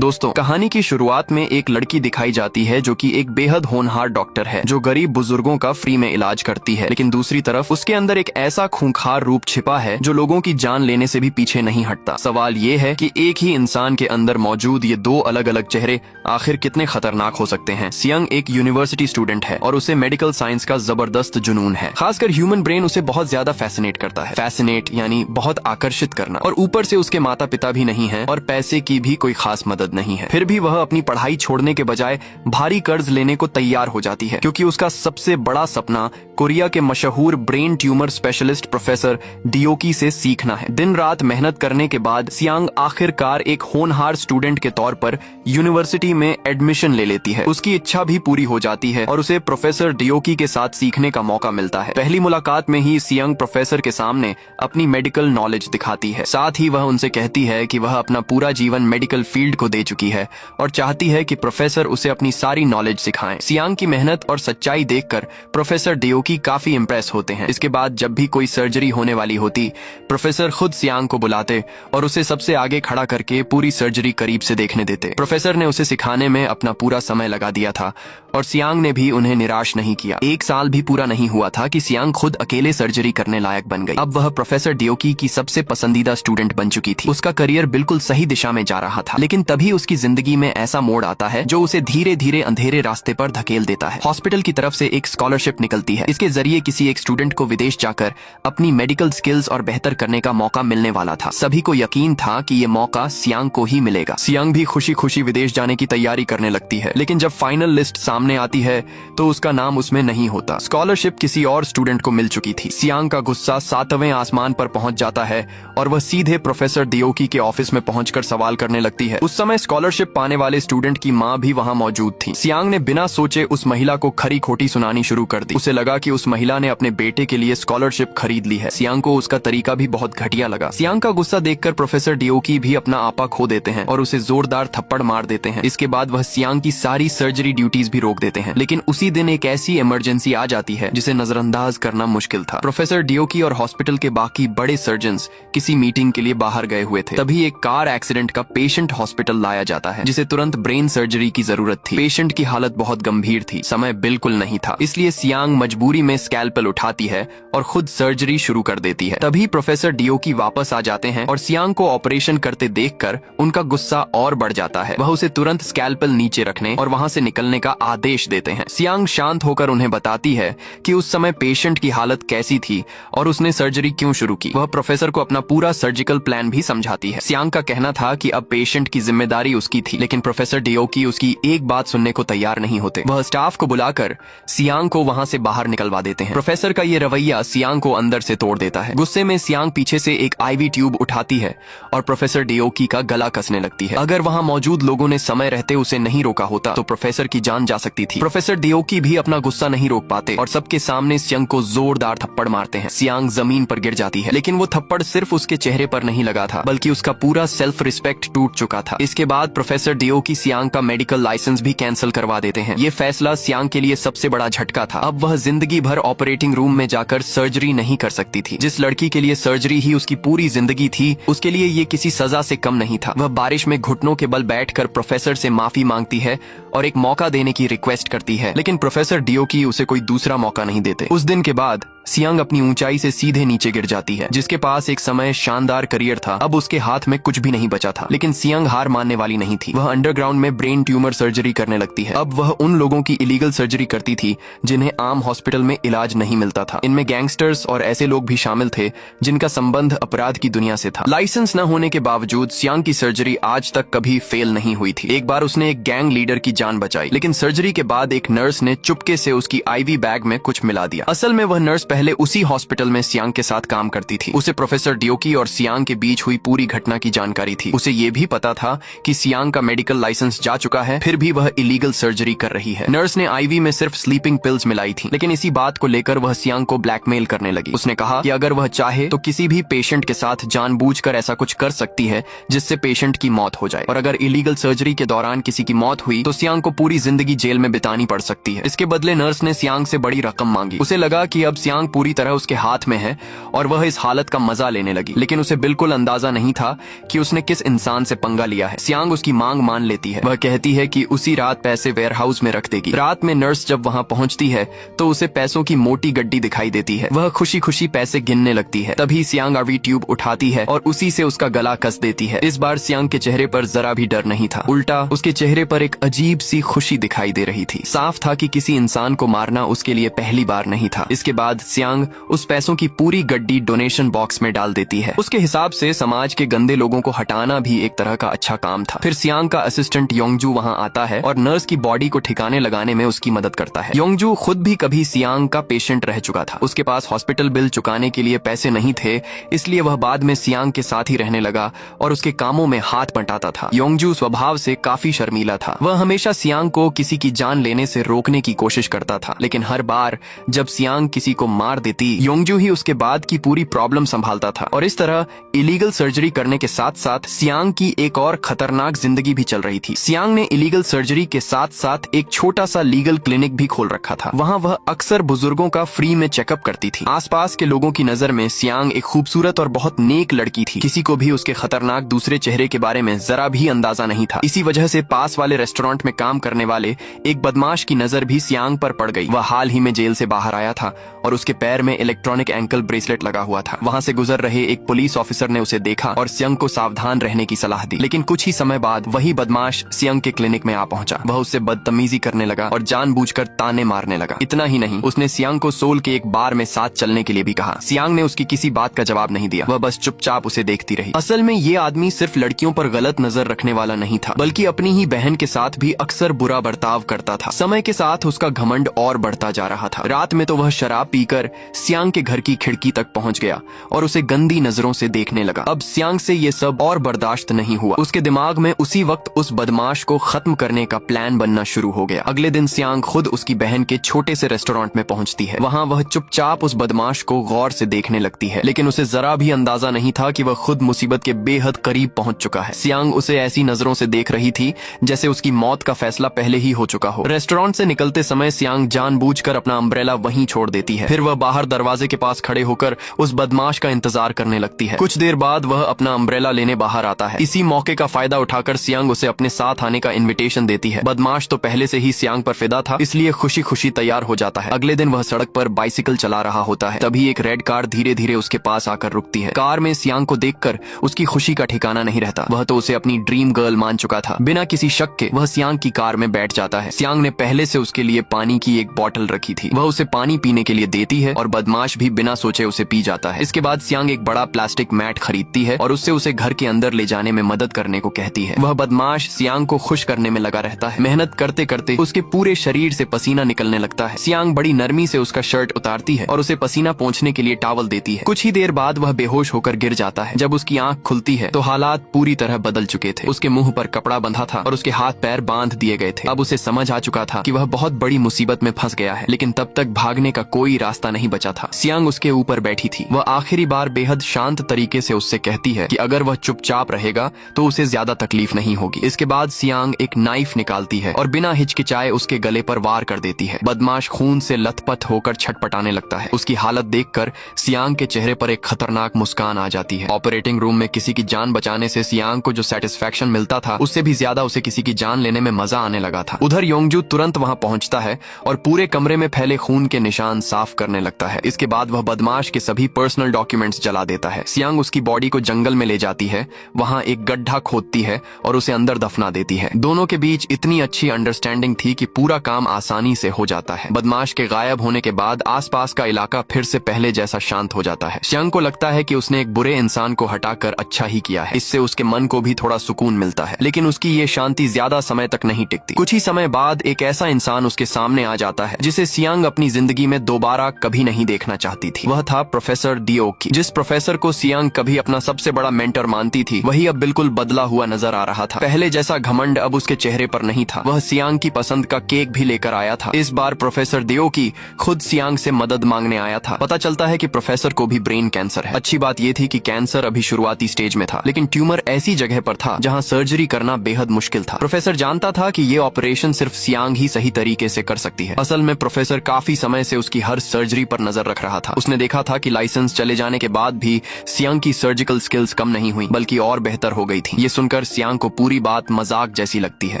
दोस्तों, कहानी की शुरुआत में एक लड़की दिखाई जाती है जो कि एक बेहद होनहार डॉक्टर है जो गरीब बुजुर्गों का फ्री में इलाज करती है। लेकिन दूसरी तरफ उसके अंदर एक ऐसा खूंखार रूप छिपा है जो लोगों की जान लेने से भी पीछे नहीं हटता। सवाल ये है कि एक ही इंसान के अंदर मौजूद ये दो अलग अलग चेहरे आखिर कितने खतरनाक हो सकते हैं। सियांग एक यूनिवर्सिटी स्टूडेंट है और उसे मेडिकल साइंस का जबरदस्त जुनून है। खासकर ह्यूमन ब्रेन उसे बहुत ज्यादा फैसिनेट करता है। फैसिनेट यानी बहुत आकर्षित करना। और ऊपर से उसके माता पिता भी नहीं है और पैसे की भी कोई खास मदद नहीं है। फिर भी वह अपनी पढ़ाई छोड़ने के बजाय भारी कर्ज लेने को तैयार हो जाती है क्योंकि उसका सबसे बड़ा सपना कोरिया के मशहूर ब्रेन ट्यूमर स्पेशलिस्ट प्रोफेसर डियोकी से सीखना है। दिन रात मेहनत करने के बाद सियांग आखिरकार एक होनहार स्टूडेंट के तौर पर यूनिवर्सिटी में एडमिशन ले लेती है। उसकी इच्छा भी पूरी हो जाती है और उसे प्रोफेसर डियोकी के साथ सीखने का मौका मिलता है। पहली मुलाकात में ही सियांग प्रोफेसर के सामने अपनी मेडिकल नॉलेज दिखाती है। साथ ही वह उनसे कहती है कि वह अपना पूरा जीवन मेडिकल फील्ड को दे चुकी है और चाहती है कि प्रोफेसर उसे अपनी सारी नॉलेज सिखाएं। सियांग की मेहनत और सच्चाई देखकर प्रोफेसर डियोकी काफी इंप्रेस होते हैं। इसके बाद जब भी कोई सर्जरी होने वाली होती, प्रोफेसर खुद सियांग को बुलाते और उसे सबसे आगे खड़ा करके पूरी सर्जरी करीब से देखने देते। प्रोफेसर ने उसे सिखाने में अपना पूरा समय लगा दिया था और सियांग ने भी उन्हें निराश नहीं किया। 1 साल भी पूरा नहीं हुआ था कि सियांग खुद अकेले सर्जरी करने लायक बन गई। अब वह प्रोफेसर डियोकी की सबसे पसंदीदा स्टूडेंट बन चुकी थी। उसका करियर बिल्कुल सही दिशा में जा रहा था। लेकिन तभी उसकी जिंदगी में ऐसा मोड़ आता है जो उसे धीरे धीरे अंधेरे रास्ते पर धकेल देता है। हॉस्पिटल की तरफ से एक स्कॉलरशिप निकलती है। इसके जरिए किसी एक स्टूडेंट को विदेश जाकर अपनी मेडिकल स्किल्स और बेहतर करने का मौका मिलने वाला था। सभी को यकीन था कि ये मौका सियांग को ही मिलेगा। सियांग भी खुशी खुशी विदेश जाने की तैयारी करने लगती है। लेकिन जब फाइनल लिस्ट सामने आती है तो उसका नाम उसमें नहीं होता। स्कॉलरशिप किसी और स्टूडेंट को मिल चुकी थी। सियांग का गुस्सा 7वें आसमान पर पहुंच जाता है और वह सीधे प्रोफेसर डियोकी के ऑफिस में पहुंचकर सवाल करने लगती है। उस समय स्कॉलरशिप पाने वाले स्टूडेंट की माँ भी वहाँ मौजूद थी। सियांग ने बिना सोचे उस महिला को खरी खोटी सुनानी शुरू कर दी। उसे लगा कि उस महिला ने अपने बेटे के लिए स्कॉलरशिप खरीद ली है। सियांग को उसका तरीका भी बहुत घटिया लगा। सियांग का गुस्सा देखकर प्रोफेसर डियोकी भी अपना आपा खो देते हैं और उसे जोरदार थप्पड़ मार देते हैं। इसके बाद वह सियांग की सारी सर्जरी ड्यूटीज भी रोक देते हैं। लेकिन उसी दिन एक ऐसी इमरजेंसी आ जाती है जिसे नजरअंदाज करना मुश्किल था। प्रोफेसर डियोकी और हॉस्पिटल के बाकी बड़े सर्जन्स किसी मीटिंग के लिए बाहर गए हुए थे। तभी एक कार एक्सीडेंट का पेशेंट हॉस्पिटल लाया जाता है जिसे तुरंत ब्रेन सर्जरी की जरूरत थी। पेशेंट की हालत बहुत गंभीर थी। समय बिल्कुल नहीं था। इसलिए सियांग मजबूरी में स्कैल्पेल उठाती है और खुद सर्जरी शुरू कर देती है। तभी प्रोफेसर डियोकी वापस आ जाते हैं और सियांग को ऑपरेशन करते देखकर उनका गुस्सा और बढ़ जाता है। वह उसे तुरंत स्कैल्पेल नीचे रखने और वहां से निकलने का आदेश देते हैं। सियांग शांत होकर उन्हें बताती है कि उस समय पेशेंट की हालत कैसी थी और उसने सर्जरी क्यों शुरू की। वह प्रोफेसर को अपना पूरा सर्जिकल प्लान भी समझाती है। सियांग का कहना था कि अब पेशेंट की जिम्मेदारी उसकी थी, लेकिन प्रोफेसर डियोकी उसकी एक बात सुनने को तैयार नहीं होते। वह स्टाफ को बुलाकर सियांग को वहां से बाहर निकलवा देते हैं। प्रोफेसर का ये रवैया सियांग को अंदर से तोड़ देता है। गुस्से में सियांग पीछे से एक आईवी ट्यूब उठाती है और प्रोफेसर डियोकी का गला कसने लगती है। अगर वहां मौजूद लोगों ने समय रहते उसे नहीं रोका होता तो प्रोफेसर की जान जा सकती थी। प्रोफेसर डियोकी भी अपना गुस्सा नहीं रोक पाते और सबके सामने सियांग को जोरदार थप्पड़ मारते हैं। सियांग जमीन पर गिर जाती है, लेकिन वो थप्पड़ सिर्फ उसके चेहरे पर नहीं लगा था बल्कि उसका पूरा सेल्फ रिस्पेक्ट टूट चुका था। इसके बाद प्रोफेसर डियोकी सियांग का मेडिकल लाइसेंस भी कैंसिल करवा देते हैं। ये फैसला सियांग के लिए सबसे बड़ा झटका था। अब वह जिंदगी भर ऑपरेटिंग रूम में जाकर सर्जरी नहीं कर सकती थी। जिस लड़की के लिए सर्जरी ही उसकी पूरी जिंदगी थी, उसके लिए ये किसी सजा से कम नहीं था। वह बारिश में घुटनों के बल बैठकर प्रोफेसर से माफी मांगती है और एक मौका देने की रिक्वेस्ट करती है, लेकिन प्रोफेसर डियोकी उसे कोई दूसरा मौका नहीं देते। उस दिन के बाद सियांग अपनी ऊंचाई से सीधे नीचे गिर जाती है। जिसके पास एक समय शानदार करियर था, अब उसके हाथ में कुछ भी नहीं बचा था। लेकिन सियांग हार मानने वाली नहीं थी। वह अंडरग्राउंड में ब्रेन ट्यूमर सर्जरी करने लगती है। अब वह उन लोगों की इलीगल सर्जरी करती थी जिन्हें आम हॉस्पिटल में इलाज नहीं मिलता था। इनमें गैंगस्टर्स और ऐसे लोग भी शामिल थे जिनका संबंध अपराध की दुनिया से था। लाइसेंस न होने के बावजूद सियांग की सर्जरी आज तक कभी फेल नहीं हुई थी। एक बार उसने एक गैंग लीडर की जान बचाई, लेकिन सर्जरी के बाद एक नर्स ने चुपके से उसकी आईवी बैग में कुछ मिला दिया। असल में वह नर्स पहले उसी हॉस्पिटल में सियांग के साथ काम करती थी। उसे प्रोफेसर डियोकी और सियांग के बीच हुई पूरी घटना की जानकारी थी। उसे ये भी पता था कि सियांग का मेडिकल लाइसेंस जा चुका है, फिर भी वह इलीगल सर्जरी कर रही है। नर्स ने आईवी में सिर्फ स्लीपिंग पिल्स मिलाई थी, लेकिन इसी की बात को लेकर वह सियांग को ब्लैकमेल करने लगी। उसने कहा कि अगर वह चाहे तो किसी भी पेशेंट के साथ जानबूझकर ऐसा कुछ कर सकती है जिससे पेशेंट की मौत हो जाए, और अगर इलीगल सर्जरी के दौरान किसी की मौत हुई तो सियांग को पूरी जिंदगी जेल में बितानी पड़ सकती है। इसके बदले नर्स ने सियांग से बड़ी रकम मांगी। उसे लगा कि अब सियांग पूरी तरह उसके हाथ में है और वह इस हालत का मजा लेने लगी, लेकिन उसे बिल्कुल अंदाजा नहीं था कि उसने किस इंसान से पंगा लिया है। सियांग उसकी मांग मान लेती है। वह कहती है कि उसी रात पैसे वेयरहाउस में रख देगी। रात में नर्स जब वहां पहुंचती है तो उसे पैसों की मोटी गड्डी दिखाई देती है। वह खुशी खुशी पैसे गिनने लगती है। तभी सियांग आरवी ट्यूब उठाती है और उसी से उसका गला कस देती है। इस बार सियांग के चेहरे पर जरा भी डर नहीं था, उल्टा उसके चेहरे पर एक अजीब सी खुशी दिखाई दे रही थी। साफ था कि किसी इंसान को मारना उसके लिए पहली बार नहीं था। इसके बाद सियांग उस पैसों की पूरी गड्डी डोनेशन बॉक्स में डाल देती है। उसके हिसाब से समाज के गंदे लोगों को हटाना भी एक तरह का अच्छा काम था। फिर सियांग का असिस्टेंट योंगजू वहां आता है और नर्स की बॉडी को ठिकाने लगाने में उसकी मदद करता है। योंगजू खुद भी कभी सियांग का पेशेंट रह चुका था। उसके पास हॉस्पिटल बिल चुकाने के लिए पैसे नहीं थे, इसलिए वह बाद में सियांग के साथ ही रहने लगा और उसके कामों में हाथ बंटाता था। योंगजू स्वभाव से काफी शर्मीला था। वह हमेशा सियांग को किसी की जान लेने से रोकने की कोशिश करता था, लेकिन हर बार जब सियांग किसी को मार देती, योंगजू ही उसके बाद की पूरी प्रॉब्लम संभालता था। और इस तरह इलीगल सर्जरी करने के साथ साथ सियांग की एक और खतरनाक जिंदगी भी चल रही थी। सियांग ने इलीगल सर्जरी के साथ साथ एक छोटा सा लीगल क्लिनिक भी खोल रखा था। वहाँ वह अक्सर बुजुर्गों का फ्री में चेकअप करती थी। आसपास के लोगों की नजर में सियांग एक खूबसूरत और बहुत नेक लड़की थी। किसी को भी उसके खतरनाक दूसरे चेहरे के बारे में जरा भी अंदाजा नहीं था। इसी वजह से पास वाले रेस्टोरेंट में काम करने वाले एक बदमाश की नजर भी सियांग पर पड़ गई। वह हाल ही में जेल से बाहर आया था और उसके पैर में इलेक्ट्रॉनिक एंकल ब्रेसलेट लगा हुआ था। वहाँ से गुजर रहे एक पुलिस ऑफिसर ने उसे देखा और सियांग को सावधान रहने की सलाह दी, लेकिन कुछ ही समय बाद वही बदमाश सियांग के क्लिनिक में आ पहुंचा। वह उससे बदतमीजी करने लगा और जानबूझकर ताने मारने लगा। इतना ही नहीं, उसने सियांग को सोल के एक बार में साथ चलने के लिए भी कहा। सियांग ने उसकी किसी बात का जवाब नहीं दिया। वह बस चुपचाप उसे देखती रही। असल में ये आदमी सिर्फ लड़कियों पर गलत नजर रखने वाला नहीं था, बल्कि अपनी ही बहन के साथ भी अक्सर बुरा बर्ताव करता था। समय के साथ उसका घमंड और बढ़ता जा रहा था। रात में तो वह शराब पीकर सियांग के घर की खिड़की तक पहुंच गया और उसे गंदी नजरों से देखने लगा। अब सियांग से ये सब और बर्दाश्त नहीं हुआ। उसके दिमाग में उसी वक्त उस बदमाश को खत्म करने का प्लान बनना शुरू हो गया। अगले दिन सियांग खुद उसकी बहन के छोटे से रेस्टोरेंट में पहुंचती है। वहाँ वह चुपचाप उस बदमाश को गौर से देखने लगती है, लेकिन उसे जरा भी अंदाजा नहीं था कि वह खुद मुसीबत के बेहद करीब पहुंच चुका है। सियांग उसे ऐसी नजरों से देख रही थी जैसे उसकी मौत का फैसला पहले ही हो चुका हो। रेस्टोरेंट से निकलते समय सियांग जानबूझकर अपना अम्ब्रेला वहीं छोड़ देती है। फिर वह बाहर दरवाजे के पास खड़े होकर उस बदमाश का इंतजार करने लगती है। कुछ देर बाद वह अपना अम्ब्रेला लेने बाहर आता है। इसी मौके का फायदा उठाकर सियांग उसे अपने साथ आने का इन्विटेशन देती है। बदमाश तो पहले से ही सियांग पर फिदा था, इसलिए खुशी खुशी तैयार हो जाता है। अगले दिन वह सड़क पर बाइसिकल चला रहा होता है। तभी एक रेड कार धीरे धीरे उसके पास आकर रुकती है। कार में सियांग को देखकर उसकी खुशी का ठिकाना नहीं रहता। वह तो उसे अपनी ड्रीम गर्ल मान चुका था। बिना किसी शक के वह सियांग की कार में बैठ जाता है। सियांग ने पहले से उसके लिए पानी की एक बोतल रखी थी। वह उसे पानी पीने के लिए देती है और बदमाश भी बिना सोचे उसे पी जाता है। इसके बाद सियांग एक बड़ा प्लास्टिक मैट खरीदती है और उससे उसे घर के अंदर ले जाने में मदद करने को कहती है। वह बदमाश सियांग को खुश करने में लगा रहता है। मेहनत करते करते उसके पूरे शरीर से पसीना निकलने लगता है। सियांग बड़ी नरमी से उसका शर्ट उतारती है और उसे पसीना पोंछने के लिए टॉवल देती है। कुछ ही देर बाद वह बेहोश होकर गिर जाता है। जब उसकी आंख खुलती है तो हालात पूरी तरह बदल चुके थे। उसके मुंह पर कपड़ा बंधा था और उसके हाथ पैर बांध दिए गए थे। अब उसे समझ आ चुका था कि वह बहुत बड़ी मुसीबत में फंस गया है, लेकिन तब तक भागने का कोई रास्ता नहीं बचा था। सियांग उसके ऊपर बैठी थी। वह आखिरी बार बेहद शांत तरीके से उससे कहती है कि अगर वह चुपचाप रहेगा तो उसे ज्यादा तकलीफ नहीं होगी। इसके बाद सियांग एक नाइफ निकालती है और बिना हिचकिचाए उसके गले पर वार कर देती है। बदमाश खून से लथपथ होकर छटपटाने लगता है। उसकी हालत देखकर सियांग के चेहरे पर एक खतरनाक मुस्कान आ जाती है। ऑपरेटिंग रूम में किसी की जान बचाने से सियांग को जो सेटिस्फेक्शन मिलता था, उससे भी ज्यादा उसे किसी की जान लेने में मजा आने लगा था। उधर योंगजू तुरंत वहां पहुंचता है और पूरे कमरे में फैले खून के निशान साफ करने लगता है। इसके बाद वह बदमाश के सभी पर्सनल डॉक्यूमेंट्स जला देता है। सियांग उसकी बॉडी को जंगल में ले जाती है, वहां एक गड्ढा खोदती है और उसे अंदर दफना देती है। दोनों के बीच इतनी अच्छी अंडरस्टैंडिंग थी कि पूरा काम आसानी से हो जाता है। बदमाश के गायब होने के बाद आसपास का इलाका फिर से पहले जैसा शांत हो जाता है। सियांग को लगता है कि उसने एक बुरे इंसान को हटाकर अच्छा ही किया है। इससे उसके मन को भी थोड़ा सुकून मिलता है, लेकिन उसकी ये शांति ज्यादा समय तक नहीं टिकती। कुछ ही समय बाद एक ऐसा इंसान उसके सामने आ जाता है जिसे सियांग अपनी जिंदगी में दोबारा कभी नहीं देखना चाहती थी। वह था प्रोफेसर डिओकी। जिस प्रोफेसर को सियांग कभी अपना सबसे बड़ा मेंटर मानती थी, वही अब बिल्कुल बदला हुआ नजर आ रहा था। पहले जैसा घमंड अब उसके चेहरे पर नहीं था। वह सियांग की पसंद का केक भी लेकर आया था। इस बार प्रोफेसर डिओकी डियोकी खुद सियांग से मदद मांगने आया था। पता चलता है कि प्रोफेसर को भी ब्रेन कैंसर है। अच्छी बात यह थी कि कैंसर अभी शुरुआती स्टेज में था, लेकिन ट्यूमर ऐसी जगह पर था जहां सर्जरी करना बेहद मुश्किल था। प्रोफेसर जानता था कि ये ऑपरेशन सिर्फ सियांग ही सही तरीके से कर सकती है। असल में प्रोफेसर काफी समय से उसकी हर सर्जरी पर नजर रख रहा था। उसने देखा था कि लाइसेंस चले जाने के बाद भी सियांग की सर्जिकल स्किल्स कम नहीं हुई, बल्कि और बेहतर हो गई थी। ये सुनकर सियांग को पूरी बात मजाक जैसी लगती है।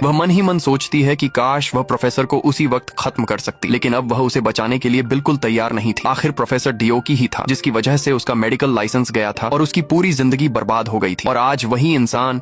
वह मन ही मन सोचती है कि काश वह प्रोफेसर को उसी वक्त खत्म कर सकती, लेकिन अब वह उसे बचाने के लिए बिल्कुल तैयार नहीं थी। आखिर प्रोफेसर डियोकी ही था जिसकी वजह से उसका मेडिकल लाइसेंस गया था और उसकी पूरी जिंदगी बर्बाद हो गई थी। और आज वही इंसान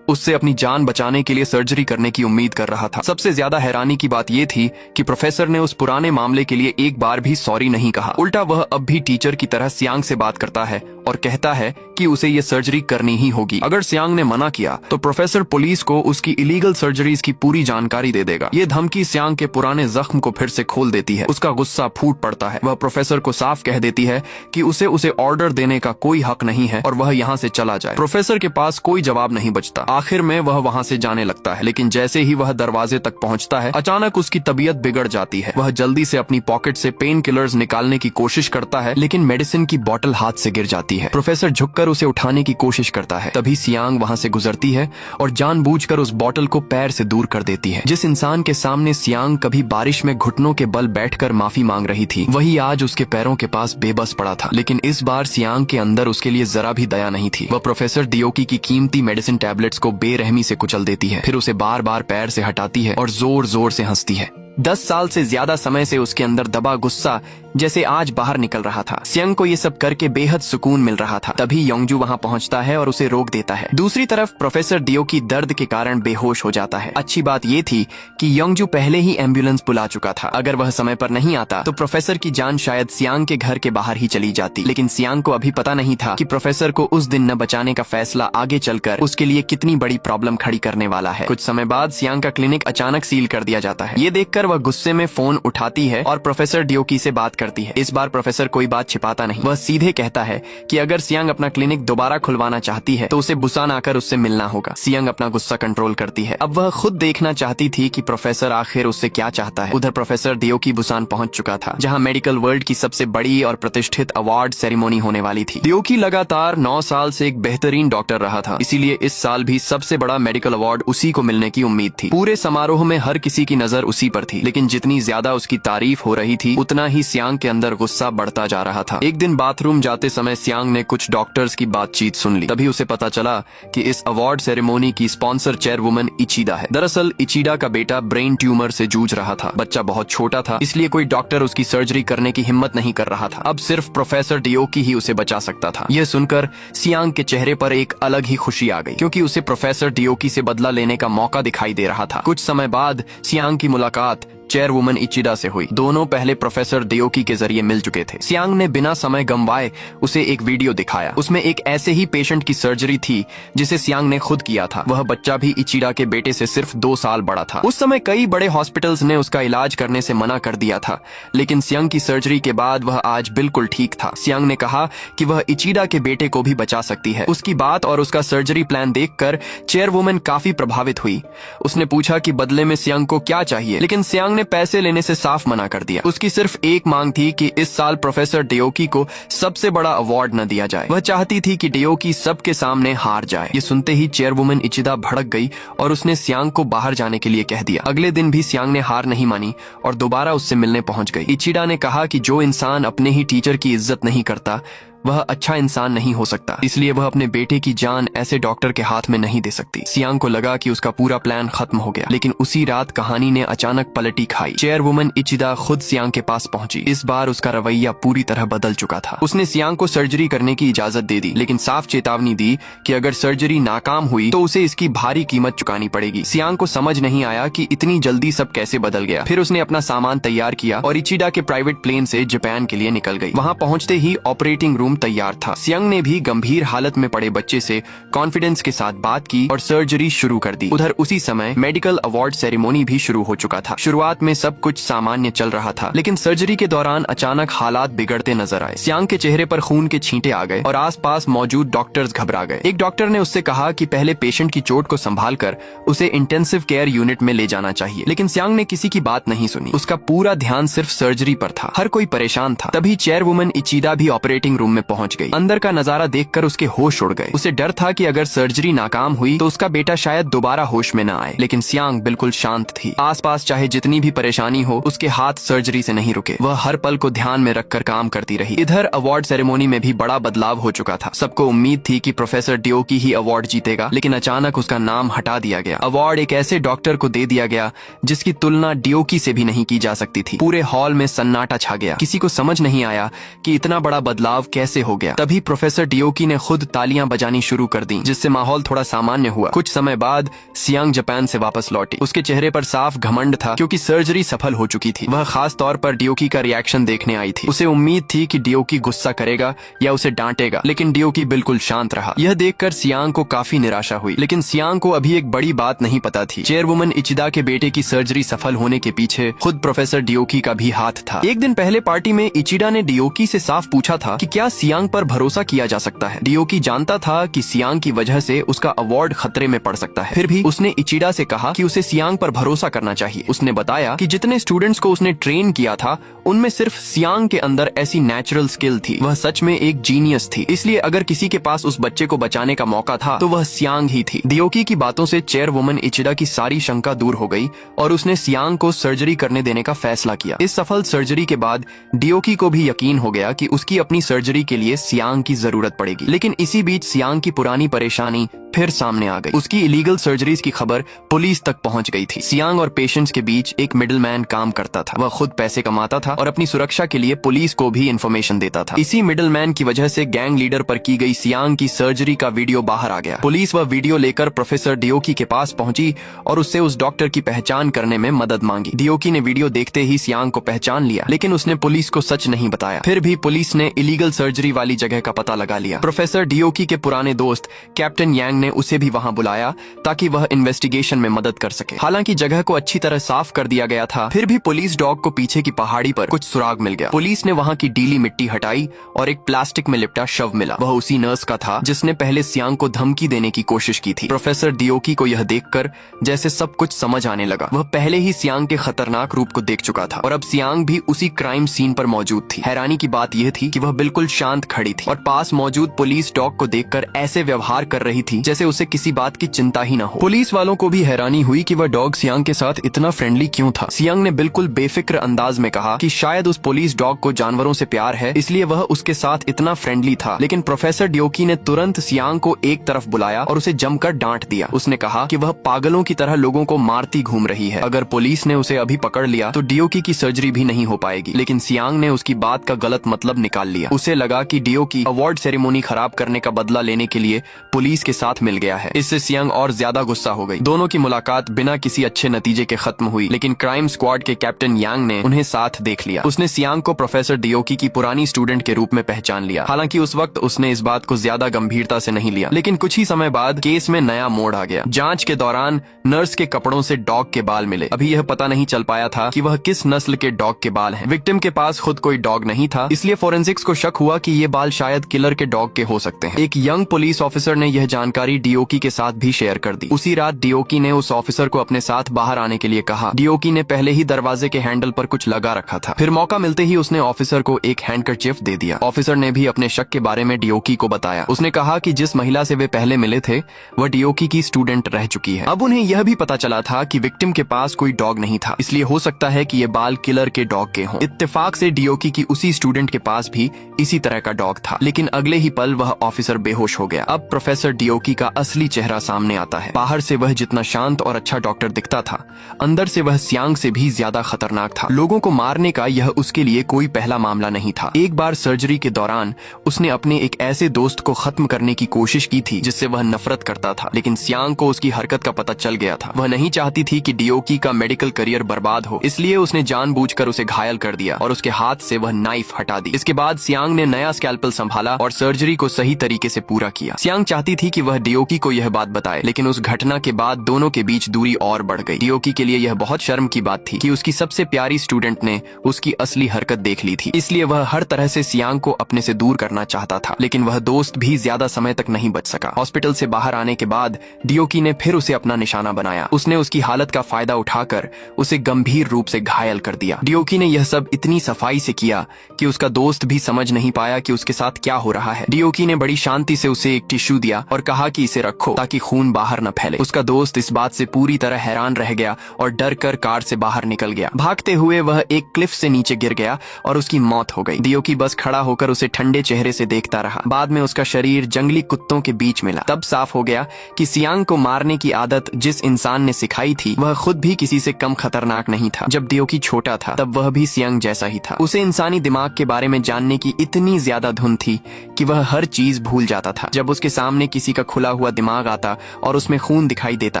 उससे अपनी जान बचाने के लिए सर्जरी करने की उम्मीद कर रहा था। सबसे ज्यादा हैरानी की बात यह थी कि प्रोफेसर ने उस पुराने मामले के लिए एक बार भी सॉरी नहीं कहा। उल्टा वह अब भी टीचर की तरह सियांग से बात करता है और कहता है कि उसे ये सर्जरी करनी ही होगी। अगर सियांग ने मना किया तो प्रोफेसर पुलिस को उसकी इलीगल सर्जरीज की पूरी जानकारी दे देगा। ये धमकी सियांग के पुराने जख्म को फिर से खोल देती है। उसका गुस्सा फूट पड़ता है। वह प्रोफेसर को साफ कह देती है कि उसे ऑर्डर देने का कोई हक नहीं है और वह यहाँ से चला जाए। प्रोफेसर के पास कोई जवाब नहीं बचता। आखिर में वह वहाँ से जाने लगता है, लेकिन जैसे ही वह दरवाजे तक पहुँचता है अचानक उसकी तबीयत बिगड़ जाती है। वह जल्दी से अपनी पॉकेट से पेन किलर्स निकालने की कोशिश करता है, लेकिन मेडिसिन की बोतल हाथ से गिर जाती है। प्रोफेसर झुककर उसे उठाने की कोशिश करता है। तभी सियांग वहाँ से गुजरती है और जानबूझकर उस बोतल को पैर से दूर कर देती है। जिस इंसान के सामने सियांग कभी बारिश में घुटनों के बल बैठकर माफी मांग रही थी, वही आज उसके पैरों के पास बेबस पड़ा था। लेकिन इस बार सियांग के अंदर उसके लिए जरा भी दया नहीं थी। वह प्रोफेसर डियोकी की कीमती मेडिसिन टैबलेट्स को बेरहमी से कुचल देती है, फिर उसे बार बार पैर से हटाती है और जोर जोर से हंसती है। 10 साल से ज्यादा समय से उसके अंदर दबा गुस्सा जैसे आज बाहर निकल रहा था। सियांग को ये सब करके बेहद सुकून मिल रहा था। तभी योंगजू वहाँ पहुँचता है और उसे रोक देता है। दूसरी तरफ प्रोफेसर डियोकी दर्द के कारण बेहोश हो जाता है। अच्छी बात ये थी कि योंगजू पहले ही एम्बुलेंस बुला चुका था। अगर वह समय पर नहीं आता तो प्रोफेसर की जान शायद सियांग के घर के बाहर ही चली जाती। लेकिन सियांग को अभी पता नहीं था कि प्रोफेसर को उस दिन न बचाने का फैसला आगे चलकर उसके लिए कितनी बड़ी प्रॉब्लम खड़ी करने वाला है। कुछ समय बाद सियांग का क्लिनिक अचानक सील कर दिया जाता है। ये देखकर वह गुस्से में फोन उठाती है और प्रोफेसर डियोकी से बात करती है। इस बार प्रोफेसर कोई बात छिपाता नहीं। वह सीधे कहता है कि अगर सियांग अपना क्लिनिक दोबारा खुलवाना चाहती है तो उसे बुसान आकर उससे मिलना होगा। सियांग अपना गुस्सा कंट्रोल करती है। अब वह खुद देखना चाहती थी कि प्रोफेसर आखिर उससे क्या चाहता है। उधर प्रोफेसर डियोकी बुसान पहुंच चुका था, जहां मेडिकल वर्ल्ड की सबसे बड़ी और प्रतिष्ठित अवार्ड सेरेमनी होने वाली थी। डियोकी लगातार 9 साल से एक बेहतरीन डॉक्टर रहा था, इसीलिए इस साल भी सबसे बड़ा मेडिकल अवार्ड उसी को मिलने की उम्मीद थी। पूरे समारोह में हर किसी की नजर उसी पर थी, लेकिन जितनी ज्यादा उसकी तारीफ हो रही थी उतना ही सियांग के अंदर गुस्सा बढ़ता जा रहा था। एक दिन बाथरूम जाते समय सियांग ने कुछ डॉक्टर्स की बातचीत सुन ली। तभी उसे पता चला कि इस अवार्ड सेरेमनी की स्पॉन्सर चेयरवुमन इचिदा है। दरअसल इचिदा का बेटा ब्रेन ट्यूमर से जूझ रहा था। बच्चा बहुत छोटा था, इसलिए कोई डॉक्टर उसकी सर्जरी करने की हिम्मत नहीं कर रहा था। अब सिर्फ प्रोफेसर डियोकी ही उसे बचा सकता था। यह सुनकर सियांग के चेहरे पर एक अलग ही खुशी आ गई, क्योंकि उसे प्रोफेसर डियोकी से बदला लेने का मौका दिखाई दे रहा था। कुछ समय बाद सियांग की मुलाकात चेयरवुमन इचिदा से हुई। दोनों पहले प्रोफेसर डियोकी के जरिए मिल चुके थे। सियांग ने बिना समय गंवाए उसे एक वीडियो दिखाया। उसमें एक ऐसे ही पेशेंट की सर्जरी थी जिसे सियांग ने खुद किया था। वह बच्चा भी इचिदा के बेटे से सिर्फ 2 साल बड़ा था। उस समय कई बड़े हॉस्पिटल्स ने उसका इलाज करने से मना कर दिया था, लेकिन सियांग की सर्जरी के बाद वह आज बिल्कुल ठीक था। सियांग ने कहा कि वह इचिदा के बेटे को भी बचा सकती है। उसकी बात और उसका सर्जरी प्लान देखकर चेयरवुमन काफी प्रभावित हुई। उसने पूछा कि बदले में सियांग को क्या चाहिए, लेकिन सियांग ने पैसे लेने से साफ मना कर दिया। उसकी सिर्फ एक मांग थी कि इस साल प्रोफेसर डियोकी को सबसे बड़ा अवार्ड न दिया जाए। वह चाहती थी कि डियोकी सबके सामने हार जाए। ये सुनते ही चेयरवुमन इचिदा भड़क गई और उसने सियांग को बाहर जाने के लिए कह दिया। अगले दिन भी सियांग ने हार नहीं मानी और दोबारा उससे मिलने पहुंच गई। इचिदा ने कहा कि जो इंसान अपने ही टीचर की इज्जत नहीं करता वह अच्छा इंसान नहीं हो सकता, इसलिए वह अपने बेटे की जान ऐसे डॉक्टर के हाथ में नहीं दे सकती। सियांग को लगा कि उसका पूरा प्लान खत्म हो गया, लेकिन उसी रात कहानी ने अचानक पलटी खाई। चेयरवुमन इचिदा खुद सियांग के पास पहुंची। इस बार उसका रवैया पूरी तरह बदल चुका था। उसने सियांग को सर्जरी करने की इजाजत दे दी, लेकिन साफ चेतावनी दी कि अगर सर्जरी नाकाम हुई तो उसे इसकी भारी कीमत चुकानी पड़ेगी। सियांग को समझ नहीं आया कि इतनी जल्दी सब कैसे बदल गया। फिर उसने अपना सामान तैयार किया और इचिदा के प्राइवेट प्लेन से जापान के लिए निकल गई। वहाँ पहुँचते ही ऑपरेटिंग रूम तैयार था। सियांग ने भी गंभीर हालत में पड़े बच्चे से कॉन्फिडेंस के साथ बात की और सर्जरी शुरू कर दी। उधर उसी समय मेडिकल अवार्ड सेरेमनी भी शुरू हो चुका था। शुरुआत में सब कुछ सामान्य चल रहा था, लेकिन सर्जरी के दौरान अचानक हालात बिगड़ते नजर आए। सियांग के चेहरे पर खून के छींटे आ गए और आसपास मौजूद डॉक्टर्स घबरा गए। एक डॉक्टर ने उससे कहा कि पहले पेशेंट की चोट को संभालकर उसे इंटेंसिव केयर यूनिट में ले जाना चाहिए, लेकिन सियांग ने किसी की बात नहीं सुनी। उसका पूरा ध्यान सिर्फ सर्जरी पर था। हर कोई परेशान था। तभी चेयरवुमन इचिदा भी ऑपरेटिंग रूम में पहुंच गई। अंदर का नजारा देखकर उसके होश उड़ गए। उसे डर था कि अगर सर्जरी नाकाम हुई तो उसका बेटा शायद दोबारा होश में न आए, लेकिन सियांग बिल्कुल शांत थी। आसपास चाहे जितनी भी परेशानी हो, उसके हाथ सर्जरी से नहीं रुके। वह हर पल को ध्यान में रखकर काम करती रही। इधर अवार्ड सेरेमनी में भी बड़ा बदलाव हो चुका था। सबको उम्मीद थी कि प्रोफेसर डियोकी ही अवार्ड जीतेगा, लेकिन अचानक उसका नाम हटा दिया गया। अवार्ड एक ऐसे डॉक्टर को दे दिया गया जिसकी तुलना डियोकी से भी नहीं की जा सकती थी। पूरे हॉल में सन्नाटा छा गया। किसी को समझ नहीं आया कि इतना बड़ा बदलाव कैसे हो गया। तभी प्रोफेसर डियोकी ने खुद तालियां बजानी शुरू कर दी, जिससे माहौल थोड़ा सामान्य हुआ। कुछ समय बाद सियांग जापान से वापस लौटी। उसके चेहरे पर साफ घमंड था, क्योंकि सर्जरी सफल हो चुकी थी। वह खास तौर पर डियोकी का रिएक्शन देखने आई थी। उसे उम्मीद थी कि डियोकी गुस्सा करेगा या उसे डांटेगा, लेकिन डियोकी बिल्कुल शांत रहा। यह देखकर सियांग को काफी निराशा हुई, लेकिन सियांग को अभी एक बड़ी बात नहीं पता थी। चेयरवुमन इचिदा के बेटे की सर्जरी सफल होने के पीछे खुद प्रोफेसर डियोकी का भी हाथ था। एक दिन पहले पार्टी में इचिदा ने डियोकी से साफ पूछा था कि क्या सियांग पर भरोसा किया जा सकता है। डियोकी जानता था कि सियांग की वजह से उसका अवार्ड खतरे में पड़ सकता है, फिर भी उसने इचिदा से कहा कि उसे सियांग पर भरोसा करना चाहिए। उसने बताया कि जितने स्टूडेंट्स को उसने ट्रेन किया था, उनमें सिर्फ सियांग के अंदर ऐसी नेचुरल स्किल थी। वह सच में एक जीनियस थी, इसलिए अगर किसी के पास उस बच्चे को बचाने का मौका था तो वह सियांग ही थी। डियोकी की बातों से चेयरवुमन इचिदा की सारी शंका दूर हो गई और उसने सियांग को सर्जरी करने देने का फैसला किया। इस सफल सर्जरी के बाद डियोकी को भी यकीन हो गया कि उसकी अपनी सर्जरी के लिए सियांग की जरूरत पड़ेगी। लेकिन इसी बीच सियांग की पुरानी परेशानी फिर सामने आ गई। उसकी इलीगल सर्जरीज की खबर पुलिस तक पहुंच गई थी। सियांग और पेशेंट्स के बीच एक मिडलमैन काम करता था। वह खुद पैसे कमाता था और अपनी सुरक्षा के लिए पुलिस को भी इन्फॉर्मेशन देता था। इसी मिडलमैन की वजह से गैंग लीडर पर की गई सियांग की सर्जरी का वीडियो बाहर आ गया। पुलिस वह वीडियो लेकर प्रोफेसर डियोकी के पास पहुंची और उससे उस डॉक्टर की पहचान करने में मदद मांगी। डियोकी ने वीडियो देखते ही सियांग को पहचान लिया, लेकिन उसने पुलिस को सच नहीं बताया। फिर भी पुलिस ने इलीगल सर्जरी वाली जगह का पता लगा लिया। प्रोफेसर डियोकी के पुराने दोस्त कैप्टन यांग ने उसे भी वहां बुलाया ताकि वह इन्वेस्टिगेशन में मदद कर सके। हालांकि जगह को अच्छी तरह साफ कर दिया गया था, फिर भी पुलिस डॉग को पीछे की पहाड़ी पर कुछ सुराग मिल गया। पुलिस ने वहां की डीली मिट्टी हटाई और एक प्लास्टिक में लिपटा शव मिला। वह उसी नर्स का था जिसने पहले सियांग को धमकी देने की कोशिश की थी। प्रोफेसर डियोकी को यह देखकर जैसे सब कुछ समझ आने लगा। वह पहले ही सियांग के खतरनाक रूप को देख चुका था और अब सियांग भी उसी क्राइम सीन पर मौजूद थी। हैरानी की बात यह थी कि वह बिल्कुल शांत खड़ी थी और पास मौजूद पुलिस डॉग को देखकर ऐसे व्यवहार कर रही थी जैसे उसे किसी बात की चिंता ही न हो। पुलिस वालों को भी हैरानी हुई कि वह डॉग सियांग के साथ इतना फ्रेंडली क्यों था। सियांग ने बिल्कुल बेफिक्र अंदाज में कहा कि शायद उस पुलिस डॉग को जानवरों से प्यार है, इसलिए वह उसके साथ इतना फ्रेंडली था। लेकिन प्रोफेसर डियोकी ने तुरंत सियांग को एक तरफ बुलाया और उसे जमकर डांट दिया। उसने कहा कि वह पागलों की तरह लोगों को मारती घूम रही है। अगर पुलिस ने उसे अभी पकड़ लिया तो डियोकी की सर्जरी भी नहीं हो पाएगी। लेकिन सियांग ने उसकी बात का गलत मतलब निकाल लिया। उसे लगा कि डियोकी अवार्ड सेरेमनी खराब करने का बदला लेने के लिए पुलिस के साथ मिल गया है। इससे सियांग और ज्यादा गुस्सा हो गई। दोनों की मुलाकात बिना किसी अच्छे नतीजे के खत्म हुई, लेकिन क्राइम स्क्वाड के कैप्टन यांग ने उन्हें साथ देख लिया। उसने सियांग को प्रोफेसर डियोकी की पुरानी स्टूडेंट के रूप में पहचान लिया। हालांकि उस वक्त उसने इस बात को ज्यादा गंभीरता से नहीं लिया। लेकिन कुछ ही समय बाद केस में नया मोड़ आ गया। जांच के दौरान नर्स के कपड़ों से डॉग के बाल मिले। अभी यह पता नहीं चल पाया था कि वह किस नस्ल के डॉग के बाल हैं। विक्टिम के पास खुद कोई डॉग नहीं था, इसलिए फोरेंसिक्स को शक हुआ कि ये बाल शायद किलर के डॉग के हो सकते हैं। एक यंग पुलिस ऑफिसर ने यह जानकारी डियोकी के साथ भी शेयर कर दी। उसी रात डियोकी ने उस ऑफिसर को अपने साथ बाहर आने के लिए कहा। डियोकी ने पहले ही दरवाजे के हैंडल पर कुछ लगा रखा था। फिर मौका मिलते ही उसने ऑफिसर को एक हैंडकरचिफ दे दिया। ऑफिसर ने भी अपने शक के बारे में डियोकी को बताया। उसने कहा कि जिस महिला से वे पहले मिले थे वह डियोकी की स्टूडेंट रह चुकी है। अब उन्हें यह भी पता चला था कि विक्टिम के पास कोई डॉग नहीं था, इसलिए हो सकता है कि ये बाल किलर के डॉग के हों। इत्तेफाक से डियोकी की उसी स्टूडेंट के पास भी इसी तरह का डॉग था, लेकिन अगले ही पल वह ऑफिसर बेहोश हो गया। अब प्रोफेसर डियोकी का असली चेहरा सामने आता है। बाहर से वह जितना शांत और अच्छा डॉक्टर दिखता था, अंदर से वह सियांग से भी ज्यादा खतरनाक था। लोगों को मारने का यह उसके लिए कोई पहला मामला नहीं था। एक बार सर्जरी के दौरान उसने अपने एक ऐसे दोस्त को खत्म करने की कोशिश की थी जिससे वह नफरत करता था, लेकिन सियांग को उसकी हरकत का पता चल गया था। वह नहीं चाहती थी कि डियोकी का मेडिकल करियर बर्बाद हो, इसलिए उसने जानबूझकर उसे घायल कर दिया और उसके हाथ से वह नाइफ हटा दी। इसके बाद सियांग ने नया स्कैल्पल संभाला और सर्जरी को सही तरीके से पूरा किया। सियांग चाहती थी कि वह डियोकी को यह बात बताए, लेकिन उस घटना के बाद दोनों के बीच दूरी और बढ़ गई। डियोकी के लिए यह बहुत शर्म की बात थी कि उसकी सबसे प्यारी स्टूडेंट ने उसकी असली हरकत देख ली थी, इसलिए वह हर तरह से सियांग को अपने से दूर करना चाहता था। लेकिन वह दोस्त भी ज्यादा समय तक नहीं बच सका। हॉस्पिटल से बाहर आने के बाद डियोकी ने फिर उसे अपना निशाना बनाया। उसने उसकी हालत का फायदा उठाकर उसे गंभीर रूप से घायल कर दिया। डियोकी ने यह सब इतनी सफाई से किया कि उसका दोस्त भी समझ नहीं पाया कि उसके साथ क्या हो रहा है। डियोकी ने बड़ी शांति से उसे एक टिश्यू दिया और कहा कि इसे रखो ताकि खून बाहर न फैले। उसका दोस्त इस बात से पूरी तरह हैरान रह गया और डर कर कार से बाहर निकल गया। भागते हुए वह एक क्लिफ से नीचे गिर गया और उसकी मौत हो गई। डियोकी बस खड़ा होकर उसे ठंडे चेहरे से देखता रहा। बाद में उसका शरीर जंगली कुत्तों के बीच मिला। तब साफ हो गया कि सियांग को मारने की आदत जिस इंसान ने सिखाई थी वह खुद भी किसी से कम खतरनाक नहीं था। जब डियोकी छोटा था तब वह भी सियांग जैसा ही था। उसे इंसानी दिमाग के बारे में जानने की इतनी ज्यादा धुन थी कि वह हर चीज भूल जाता था। जब उसके सामने किसी का खुला हुआ दिमाग आता और उसमें खून दिखाई देता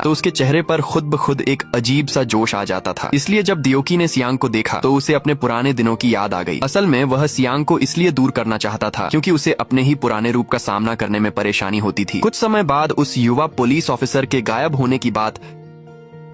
तो उसके चेहरे पर खुद ब खुद एक अजीब सा जोश आ जाता था। इसलिए जब डियोकी ने सियांग को देखा तो उसे अपने पुराने दिनों की याद आ गई। असल में वह सियांग को इसलिए दूर करना चाहता था क्योंकि उसे अपने ही पुराने रूप का सामना करने में परेशानी होती थी। कुछ समय बाद उस युवा पुलिस ऑफिसर के गायब होने की बात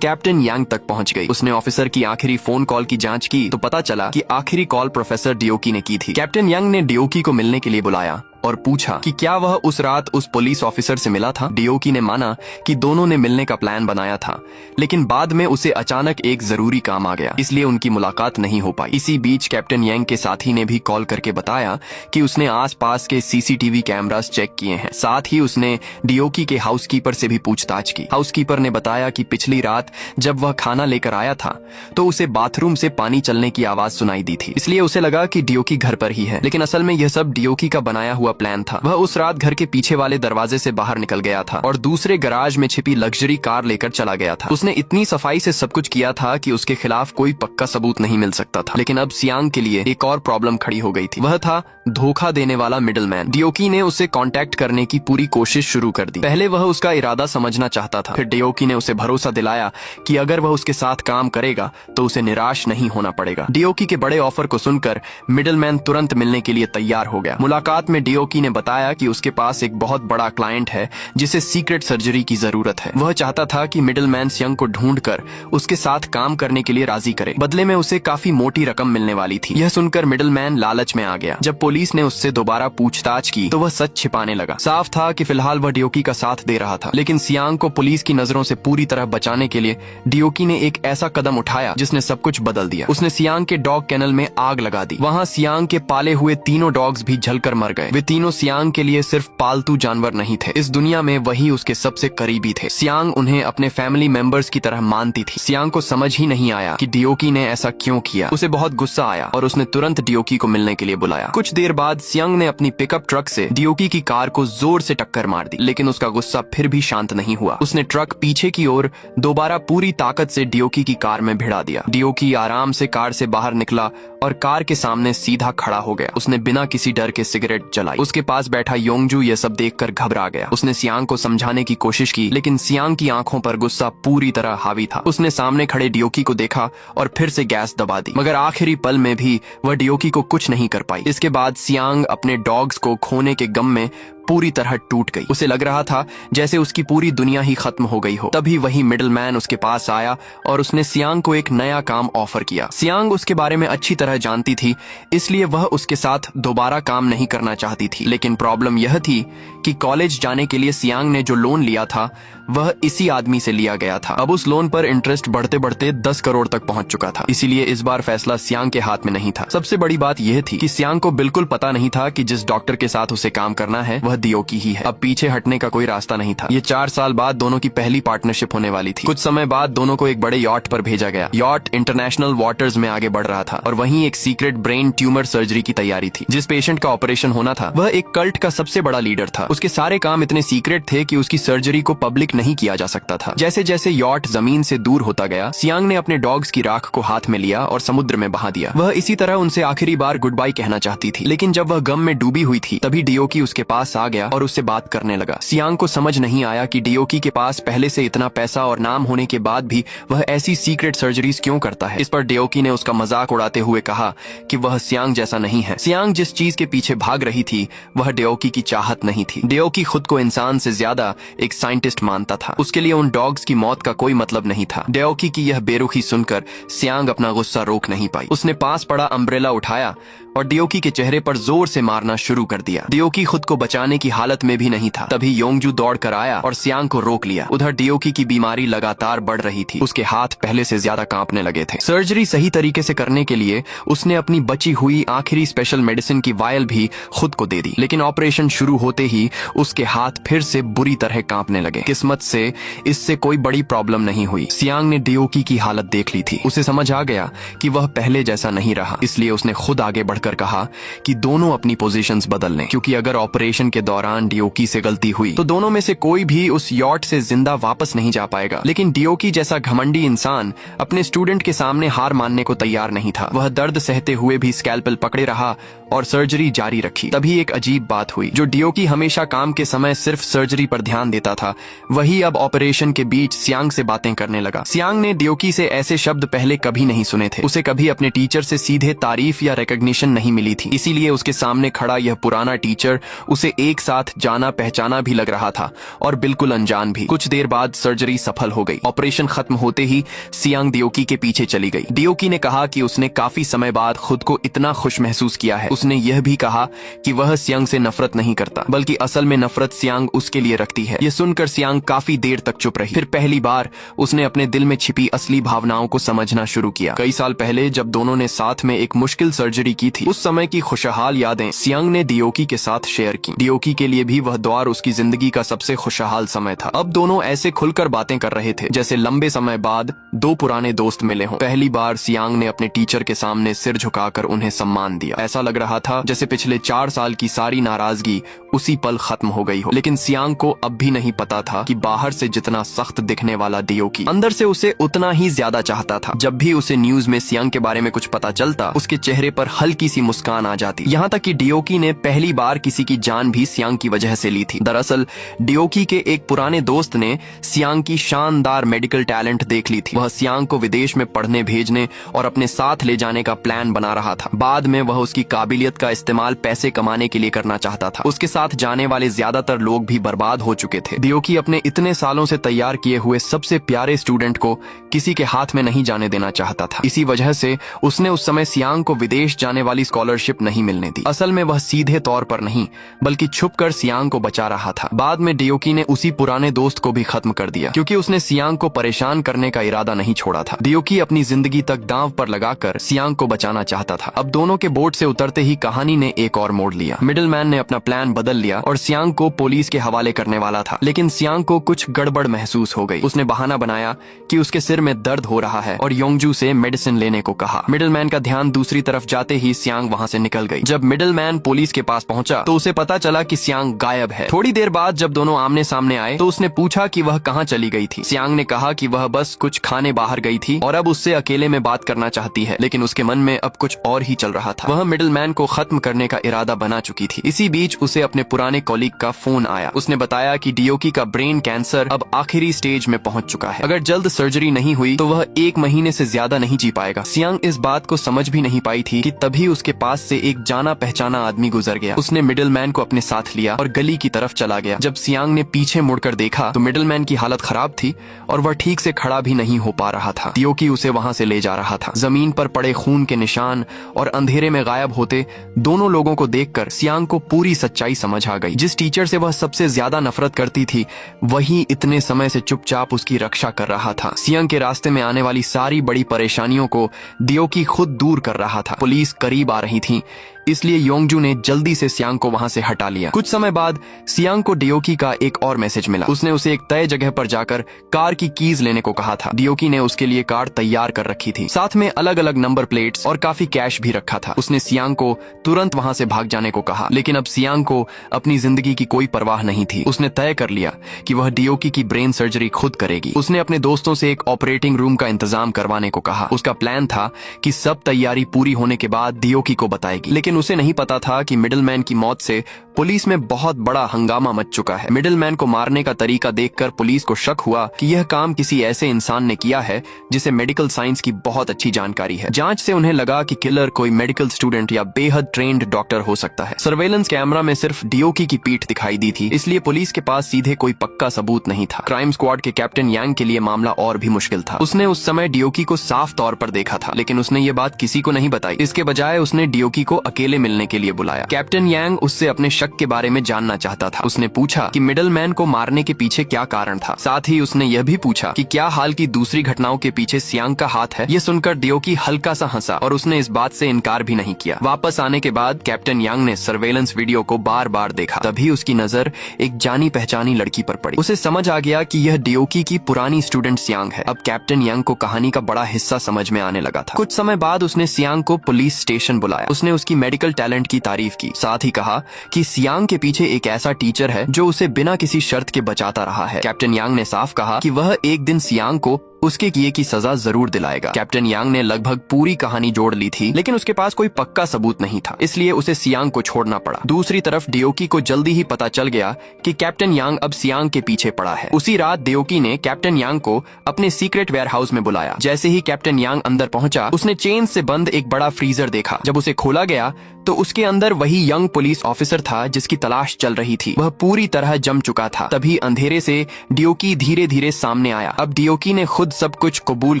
कैप्टन यांग तक पहुंच गई। उसने ऑफिसर की आखिरी फोन कॉल की जांच की तो पता चला कि आखिरी कॉल प्रोफेसर डियोकी ने की थी। कैप्टन यांग ने डियोकी को मिलने के लिए बुलाया और पूछा कि क्या वह उस रात उस पुलिस ऑफिसर से मिला था। डियोकी ने माना कि दोनों ने मिलने का प्लान बनाया था, लेकिन बाद में उसे अचानक एक जरूरी काम आ गया, इसलिए उनकी मुलाकात नहीं हो पाई। इसी बीच कैप्टन यांग के साथी ने भी कॉल करके बताया कि उसने आसपास के सीसीटीवी कैमरास चेक किए हैं। साथ ही उसने डियोकी के हाउसकीपर से भी पूछताछ की। हाउसकीपर ने बताया कि पिछली रात जब वह खाना लेकर आया था तो उसे बाथरूम से पानी चलने की आवाज सुनाई दी थी, इसलिए उसे लगा कि डियोकी घर पर ही है। लेकिन असल में यह सब डियोकी का बनाया हुआ प्लान था। वह उस रात घर के पीछे वाले दरवाजे से बाहर निकल गया था और दूसरे गराज में छिपी लग्जरी कार लेकर चला गया था। उसने इतनी सफाई से सब कुछ किया था कि उसके खिलाफ कोई पक्का सबूत नहीं मिल सकता था। लेकिन अब सियांग के लिए एक और प्रॉब्लम खड़ी हो गई थी। वह था धोखा देने वाला मिडलमैन। डियोकी ने उसे कांटेक्ट करने की पूरी कोशिश शुरू कर दी। पहले वह उसका इरादा समझना चाहता था, फिर डियोकी ने उसे भरोसा दिलाया कि अगर वह उसके साथ काम करेगा तो उसे निराश नहीं होना पड़ेगा। डियोकी के बड़े ऑफर को सुनकर मिडलमैन तुरंत मिलने के लिए तैयार हो गया। मुलाकात में डियोकी ने बताया कि उसके पास एक बहुत बड़ा क्लाइंट है जिसे सीक्रेट सर्जरी की जरूरत है। वह चाहता था कि मिडलमैन सियांग को ढूंढकर उसके साथ काम करने के लिए राजी करे। बदले में उसे काफी मोटी रकम मिलने वाली थी। यह सुनकर मिडलमैन लालच में आ गया। जब पुलिस ने उससे दोबारा पूछताछ की तो वह सच छिपाने लगा। साफ था कि फिलहाल वह डियोकी का साथ दे रहा था, लेकिन सियांग को पुलिस की नजरों से पूरी तरह बचाने के लिए डियोकी ने एक ऐसा कदम उठाया जिसने सब कुछ बदल दिया। उसने सियांग के डॉग केनल में आग लगा दी। वहाँ सियांग के पाले हुए तीनों डॉग्स भी जलकर मर गए। वे तीनों सियांग के लिए सिर्फ पालतू जानवर नहीं थे, इस दुनिया में वही उसके सबसे करीबी थे। सियांग उन्हें अपने फैमिली मेंबर्स की तरह मानती थी। सियांग को समझ ही नहीं आया कि डियोकी ने ऐसा क्यों किया। उसे बहुत गुस्सा आया और उसने तुरंत डियोकी को मिलने के लिए बुलाया। कुछ देर बाद सियांग ने अपनी पिकअप ट्रक से डियोकी की कार को जोर से टक्कर मार दी, लेकिन उसका गुस्सा फिर भी शांत नहीं हुआ। उसने ट्रक पीछे की ओर दोबारा पूरी ताकत से डियोकी की कार में भिड़ा दिया। डियोकी आराम से कार से बाहर निकला और कार के सामने सीधा खड़ा हो गया। उसने बिना किसी डर के सिगरेट जलाई। उसके पास बैठा योंगजू यह सब देखकर घबरा गया। उसने सियांग को समझाने की कोशिश की, लेकिन सियांग की आंखों पर गुस्सा पूरी तरह हावी था। उसने सामने खड़े डियोकी को देखा और फिर से गैस दबा दी, मगर आखिरी पल में भी वह डियोकी को कुछ नहीं कर पाई। इसके बाद सियांग अपने डॉग्स को खोने के गम में पूरी तरह टूट गई। उसे लग रहा था जैसे उसकी पूरी दुनिया ही खत्म हो गई हो। तभी वही मिडलमैन उसके पास आया और उसने सियांग को एक नया काम ऑफर किया। सियांग उसके बारे में अच्छी तरह जानती थी, इसलिए वह उसके साथ दोबारा काम नहीं करना चाहती थी। लेकिन प्रॉब्लम यह थी कि कॉलेज जाने के लिए सियांग ने जो लोन लिया था वह इसी आदमी से लिया गया था। अब उस लोन पर इंटरेस्ट बढ़ते बढ़ते 10 करोड़ तक पहुंच चुका था, इसीलिए इस बार फैसला सियांग के हाथ में नहीं था। सबसे बड़ी बात यह थी कि सियांग को बिल्कुल पता नहीं था कि जिस डॉक्टर के साथ उसे काम करना है वह डियोकी ही है। अब पीछे हटने का कोई रास्ता नहीं था। ये 4 साल बाद दोनों की पहली पार्टनरशिप होने वाली थी। कुछ समय बाद दोनों को एक बड़े यॉट पर भेजा गया। यॉट इंटरनेशनल वाटर्स में आगे बढ़ रहा था और वहीं एक सीक्रेट ब्रेन ट्यूमर सर्जरी की तैयारी थी। जिस पेशेंट का ऑपरेशन होना था वह एक कल्ट का सबसे बड़ा लीडर था। उसके सारे काम इतने सीक्रेट थे कि उसकी सर्जरी को पब्लिक नहीं किया जा सकता था। जैसे जैसे यॉट जमीन से दूर होता गया, सियांग ने अपने डॉग्स की राख को हाथ में लिया और समुद्र में बहा दिया। वह इसी तरह उनसे आखिरी बार गुड बाय कहना चाहती थी, लेकिन जब वह गम में डूबी हुई थी तभी डियोकी उसके पास आ गया और उससे बात करने लगा। सियांग को समझ नहीं आया कि डियोकी के पास पहले से इतना पैसा और नाम होने के बाद भी वह ऐसी सीक्रेट सर्जरीज क्यों करता है। इस पर डियोकी ने उसका मजाक उड़ाते हुए कहा कि वह सियांग जैसा नहीं है। सियांग जिस चीज के पीछे भाग रही थी वह डियोकी की चाहत नहीं थी। डियोकी खुद को इंसान से ज्यादा एक साइंटिस्ट मानता था। उसके लिए उन डॉग्स की मौत का कोई मतलब नहीं था। डियोकी की यह बेरुखी सुनकर सियांग अपना गुस्सा रोक नहीं पाई। उसने पास पड़ा अम्ब्रेला उठाया और डियोकी के चेहरे पर जोर से मारना शुरू कर दिया। डियोकी खुद को बचाने की हालत में भी नहीं था। तभी योंगजू दौड़ कर आया और सियांग को रोक लिया। उधर डियोकी की बीमारी लगातार बढ़ रही थी। उसके हाथ पहले से ज्यादा कांपने लगे थे। सर्जरी सही तरीके से करने के लिए उसने अपनी बची हुई आखिरी स्पेशल मेडिसिन की वायल भी खुद को दे दी, लेकिन ऑपरेशन शुरू होते ही उसके हाथ फिर से बुरी तरह कांपने लगे। किस्मत से इससे कोई बड़ी प्रॉब्लम नहीं हुई। सियांग ने डियोकी की हालत देख ली थी। उसे समझ आ गया कि वह पहले जैसा नहीं रहा, इसलिए उसने खुद आगे बढ़कर कहा कि दोनों अपनी पोजीशंस बदल लें, क्योंकि अगर ऑपरेशन के दौरान डियोकी से गलती हुई तो दोनों में से कोई भी उस यॉट से जिंदा वापस नहीं जा पाएगा। लेकिन डियोकी जैसा घमंडी इंसान अपने स्टूडेंट के सामने हार मानने को तैयार नहीं था। वह दर्द सहते हुए भी स्कैल्पेल पकड़े रहा और सर्जरी जारी रखी। तभी एक अजीब बात हुई। जो डियोकी हमेशा काम के समय सिर्फ सर्जरी पर ध्यान देता था, वही अब ऑपरेशन के बीच सियांग से बातें करने लगा। सियांग ने डियोकी से ऐसे शब्द पहले कभी नहीं सुने थे। उसे कभी अपने टीचर से सीधे तारीफ या रिकॉग्निशन नहीं मिली थी, इसीलिए उसके सामने खड़ा यह पुराना टीचर उसे एक साथ जाना पहचाना भी लग रहा था और बिल्कुल अनजान भी। कुछ देर बाद सर्जरी सफल हो गई। ऑपरेशन खत्म होते ही सियांग डियोकी के पीछे चली गई। डियोकी ने कहा कि उसने काफी समय बाद खुद को इतना खुश महसूस किया है। उसने यह भी कहा कि वह सियांग से नफरत नहीं करता, बल्कि असल में नफरत सियांग उसके लिए रखती है। यह सुनकर सियांग काफी देर तक चुप रही। फिर पहली बार उसने अपने दिल में छिपी असली भावनाओं को समझना शुरू किया। कई साल पहले जब दोनों ने साथ में एक मुश्किल सर्जरी की थी, उस समय की खुशहाल यादें सियांग ने डियोकी के साथ शेयर की। डियोकी के लिए भी वह दौर उसकी जिंदगी का सबसे खुशहाल समय था। अब दोनों ऐसे खुलकर बातें कर रहे थे जैसे लंबे समय बाद दो पुराने दोस्त मिले हों। पहली बार सियांग ने अपने टीचर के सामने सिर झुकाकर उन्हें सम्मान दिया। ऐसा लग रहा था जैसे पिछले 4 साल की सारी नाराजगी उसी पल खत्म हो गई हो। लेकिन सियांग को अब भी नहीं पता था कि बाहर से जितना सख्त दिखने वाला डियोकी अंदर से उसे उतना ही ज्यादा चाहता था। जब भी उसे न्यूज में सियांग के बारे में कुछ पता चलता, उसके चेहरे पर हल्की सी मुस्कान आ जाती। यहाँ तक कि डियोकी ने पहली बार किसी की जान भी सियांग की वजह से ली थी। दरअसल डियोकी के एक पुराने दोस्त ने सियांग की शानदार मेडिकल टैलेंट देख ली थी। वह सियांग को विदेश में पढ़ने भेजने और अपने साथ ले जाने का प्लान बना रहा था। बाद में वह उसकी काबिलियत का इस्तेमाल पैसे कमाने के लिए करना चाहता था। उसके साथ जाने वाले ज्यादातर लोग भी बर्बाद हो चुके थे। डियोकी अपने इतने सालों से तैयार किए हुए सबसे प्यारे स्टूडेंट को किसी के हाथ में नहीं जाने देना चाहता था। इसी वजह से उसने उस समय सियांग को विदेश जाने वाली स्कॉलरशिप नहीं मिलने दी। असल में वह सीधे तौर पर नहीं बल्कि छुपकर सियांग को बचा रहा था। बाद में डियोकी ने उसी पुराने दोस्त को भी खत्म कर दिया, क्योंकि उसने सियांग को परेशान करने का इरादा नहीं छोड़ा था। डियोकी अपनी जिंदगी तक दांव पर लगाकर सियांग को बचाना चाहता था। अब दोनों के बोट से उतरते ही कहानी ने एक और मोड़ लिया। मिडिलमैन ने अपना प्लान बदल लिया और सियांग को पुलिस के हवाले करने वाला था। लेकिन सियांग को कुछ गड़बड़ महसूस हो गई। उसने बहाना बनाया कि उसके सिर में दर्द हो रहा है और योंगजू से मेडिसिन लेने को कहा। मिडिलमैन का ध्यान दूसरी तरफ जाते ही सियांग वहां से निकल गई। जब मिडिलमैन पुलिस के पास पहुंचा तो उसे पता चला कि सियांग गायब है। थोड़ी देर बाद जब दोनों आमने सामने आए तो उसने पूछा कि वह कहां चली गई थी। सियांग ने कहा कि वह बस कुछ खाने बाहर गई थी और अब उससे अकेले में बात करना चाहती है, लेकिन उसके मन में अब कुछ और ही चल रहा था। वह मिडिलमैन को खत्म करने का इरादा बना चुकी थी। इसी बीच उसे अपने पुराने कॉलीग का फोन आया। उसने बताया कि डियोकी का ब्रेन कैंसर अब आखिरी स्टेज में पहुंच चुका है। अगर जल्द सर्जरी नहीं हुई तो वह 1 महीने से ज्यादा नहीं जी पाएगा। सियांग इस बात को समझ भी नहीं पाई थी कि तभी उसके पास से एक जाना पहचाना आदमी गुजर गया। उसने मिडिलमैन को अपने साथ लिया और गली की तरफ चला गया। जब सियांग ने पीछे मुड़कर देखा तो मिडिलमैन की हालत खराब थी और वह ठीक से खड़ा भी नहीं हो पा रहा था। डियोकी उसे वहां से ले जा रहा था। जमीन पर पड़े खून के निशान और अंधेरे में गायब होते दोनों लोगों को देखकर सियांग को पूरी सच्चाई समझ आ गई। जिस टीचर से वह सबसे ज्यादा नफरत करती थी, वही इतने समय से चुपचाप उसकी रक्षा कर रहा था। सियांग के रास्ते में आने वाली सारी बड़ी परेशानियों को डियोकी खुद दूर कर रहा था। पुलिस करीब आ रही थी, इसलिए योंगजू ने जल्दी से सियांग को वहां से हटा लिया। कुछ समय बाद सियांग को डियोकी का एक और मैसेज मिला। उसने उसे एक तय जगह पर जाकर कार की कीज लेने को कहा था। डियोकी ने उसके लिए कार तैयार कर रखी थी, साथ में अलग अलग नंबर प्लेट्स और काफी कैश भी रखा था। उसने सियांग को तुरंत वहां से भाग जाने को कहा, लेकिन अब सियांग को अपनी जिंदगी की कोई परवाह नहीं थी। उसने तय कर लिया कि वह डियोकी की ब्रेन सर्जरी खुद करेगी। उसने अपने दोस्तों से एक ऑपरेटिंग रूम का इंतजाम करवाने को कहा। उसका प्लान था कि सब तैयारी पूरी होने के बाद डियोकी को बताएगी, लेकिन उसे नहीं पता था कि मिडिलमैन की मौत से पुलिस में बहुत बड़ा हंगामा मच चुका है। मिडिलमैन को मारने का तरीका देखकर पुलिस को शक हुआ कि यह काम किसी ऐसे इंसान ने किया है जिसे मेडिकल साइंस की बहुत अच्छी जानकारी है। जांच से उन्हें लगा कि किलर कोई मेडिकल स्टूडेंट या बेहद ट्रेन्ड डॉक्टर हो सकता है। सर्वेलेंस कैमरा में सिर्फ डियोकी की पीठ दिखाई दी थी, इसलिए पुलिस के पास सीधे कोई पक्का सबूत नहीं था। क्राइम स्क्वाड के कैप्टन यांग के लिए मामला और भी मुश्किल था। उसने उस समय डियोकी को साफ तौर पर देखा था, लेकिन उसने ये बात किसी को नहीं बताई। इसके बजाय उसने डियोकी को अकेले मिलने के लिए बुलाया। कैप्टन यांग उससे अपने शक के बारे में जानना चाहता था। उसने पूछा कि मिडलमैन को मारने के पीछे क्या कारण था। साथ ही उसने यह भी पूछा कि क्या हाल की दूसरी घटनाओं के पीछे सियांग का हाथ है। यह सुनकर डियोकी हल्का सा हंसा और उसने इस बात से इनकार भी नहीं किया। वापस आने के बाद कैप्टन यांग ने सर्वेलेंस वीडियो को बार बार देखा। तभी उसकी नजर एक जानी पहचानी लड़की पर पड़ी। उसे समझ आ गया कि यह डियोकी की पुरानी स्टूडेंट सियांग है। अब कैप्टन यांग को कहानी का बड़ा हिस्सा समझ में आने लगा था। कुछ समय बाद उसने सियांग को पुलिस स्टेशन बुलाया। उसने उसकी मेडिकल टैलेंट की तारीफ की, साथ ही कहा कि सियांग के पीछे एक ऐसा टीचर है जो उसे बिना किसी शर्त के बचाता रहा है। कैप्टन यांग ने साफ कहा कि वह एक दिन सियांग को उसके किए की सजा जरूर दिलाएगा। कैप्टन यांग ने लगभग पूरी कहानी जोड़ ली थी, लेकिन उसके पास कोई पक्का सबूत नहीं था, इसलिए उसे सियांग को छोड़ना पड़ा। दूसरी तरफ डियोकी को जल्दी ही पता चल गया कि कैप्टन यांग अब सियांग के पीछे पड़ा है। उसी रात डियोकी ने कैप्टन यांग को अपने सीक्रेट वेयरहाउस में बुलाया। जैसे ही कैप्टन यांग अंदर पहुंचा, उसने चेन से बंद एक बड़ा फ्रीजर देखा। जब उसे खोला गया तो उसके अंदर वही यंग पुलिस ऑफिसर था जिसकी तलाश चल रही थी। वह पूरी तरह जम चुका था। तभी अंधेरे से डियोकी धीरे धीरे सामने आया। अब डियोकी ने खुद सब कुछ कबूल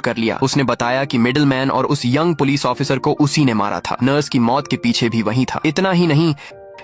कर लिया। उसने बताया कि मिडलमैन और उस यंग पुलिस ऑफिसर को उसी ने मारा था। नर्स की मौत के पीछे भी वही था। इतना ही नहीं,